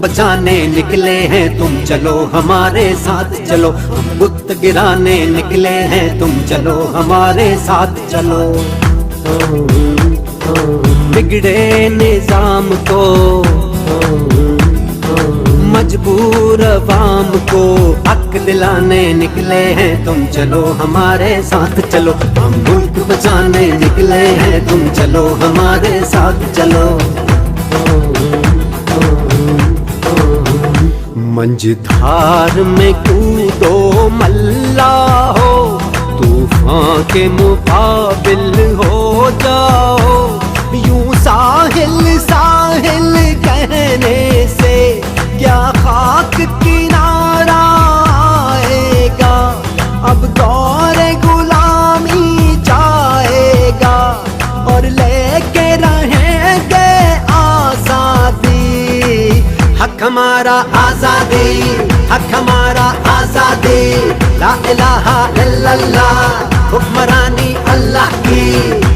बचाने निकले हैं तुम चलो हमारे साथ चलो, हम बुत गिराने निकले हैं तुम चलो हमारे साथ चलो। बिगड़े निजाम को मजबूर अवाम को हक दिलाने निकले हैं तुम चलो हमारे साथ चलो, हम मुल्क बचाने निकले हैं तुम चलो हमारे साथ चलो। मंझधार में कूदो मल्ला हो, तूफान के मुकाबिल हो जाओ। यूं साहिल साहिल कहने से क्या खाक किनारा आएगा, अब दौरे गुलामी जाएगा और लेके रहेंगे आजादी। हक हमारा आजादी, हक हमारा आजादी, ला इलाहा इल्लल्लाह हुक्मरानी अल्लाह की।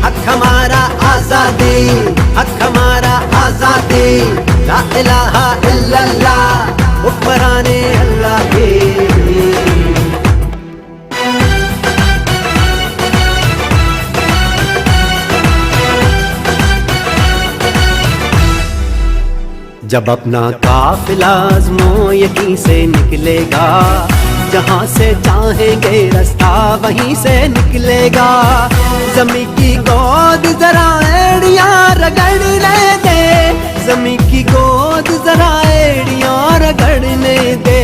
हक हमारा आजादी, हक हमारा आजादी, ला इलाहा इल्लल्लाह हुक्मरानी अल्लाह की। जब अपना काफिला आज़मो यहीं से निकलेगा, जहाँ से चाहेंगे रास्ता वहीं से निकलेगा। ज़मीं की गोद जरा एड़ियाँ रगड़ने दे, ज़मीं की गोद जरा एड़ियाँ रगड़ने दे।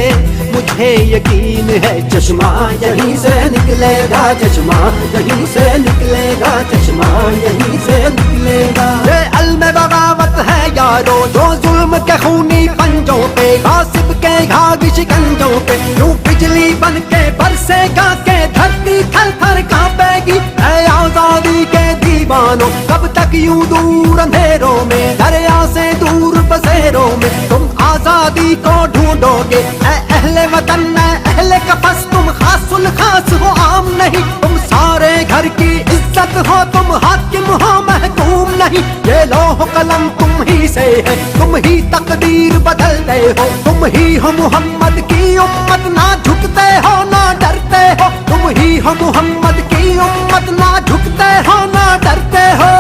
मुझे यकीन है चश्मा यहीं से निकलेगा, चश्मा यहीं से निकलेगा, चश्मा यहीं से निकलेगा। ये अल्म बगावत है यारो जो जुल्म के खूनी पंजों पे, गासिब के घाघ शिकंजों पे यूं बिजली बन के बरसेगा के धरती थर थर कांपेगी। है आजादी के दीवानों कब तक यूं दूर अंधेरों में, दरिया से दूर बसेरों में तुम आजादी को ढूंढोगे। अहले वतन अहले कफस तुम खासुल खास हो आम नहीं, तुम सारे घर की इज्जत हो, तुम हाकिम हो महकूम नहीं। ये लौह कलम तुम ही से है, तुम ही तकदीर बदलते हो, तुम ही हो मोहम्मद की उम्मत, ना झुकते हो ना डरते हो। तुम ही हो मोहम्मद की उम्मत, ना झुकते हो ना डरते हो।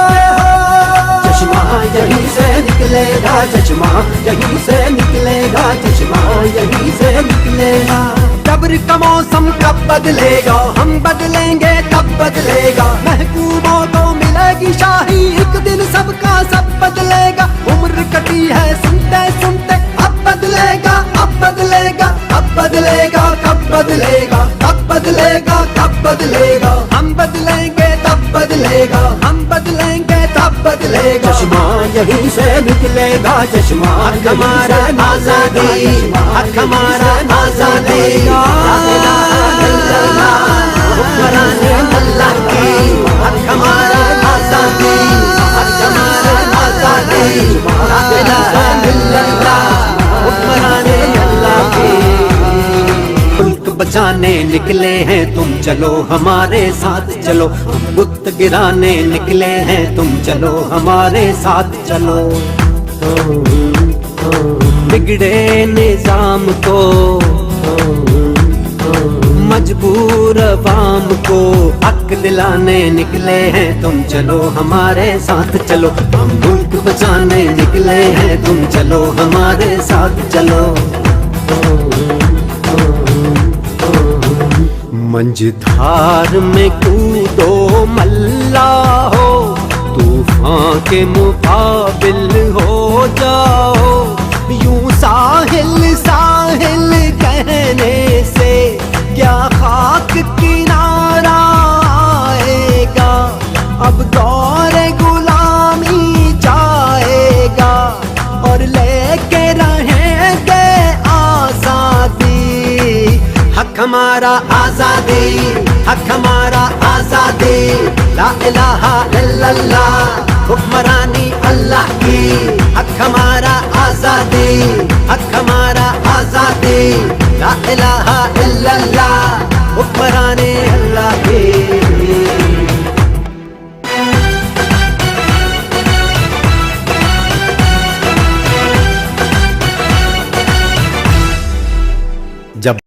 चश्मा यहीं से निकलेगा, चश्मा यहीं से निकलेगा, चश्मा यहीं से निकलेगा। जबर का मौसम कब बदलेगा, हम बदलेंगे तब बदलेगा। महबूबों को मिलेगी शाही, एक दिन सबका सब बदलेगा। उम्र कटी है सुनते सुनते, अब बदलेगा अब बदलेगा अब बदलेगा, कब बदलेगा कब बदलेगा कब बदलेगा। हम बदलेंगे तब बदलेगा, हम बदलेंगे तब बदलेगा। चश्मा यहीं से निकलेगा, चश्मा हमारा आजादी, हक हमारा आजादी, ला इलाहा इल्लल्लाह हुक्मरानी अल्लाह की। हक हमारा आजादी, हक हमारा आजादी, ला इलाहा इल्लल्लाह हुक्मरानी अल्लाह की। मुल्क बचाने निकले हैं तुम चलो हमारे साथ चलो, हम बुत गिराने निकले हैं तुम चलो हमारे साथ चलो। बिगड़े निजाम को मजबूर अवाम को हक दिलाने निकले हैं तुम चलो हमारे साथ चलो, हम मुल्क बचाने निकले हैं तुम चलो हमारे साथ चलो। मंझधार में कूदो मल्ला हो, तूफान के मुकाबिल हो जाओ। यूं साहिल साहिल कहने से क्या खाक किनारा आएगा, अब दौरे गुलामी जाएगा और लेके रहेंगे आजादी। हक हमारा आजादी, हक हमारा आजादी, ला इलाहा इल्लल्लाह हुक्मरानी अल्लाह की। हक हमारा आजादी, हक हमारा आजादी, ला इलाहा इल्लल्लाह हुक्मरानी अल्लाह की। जब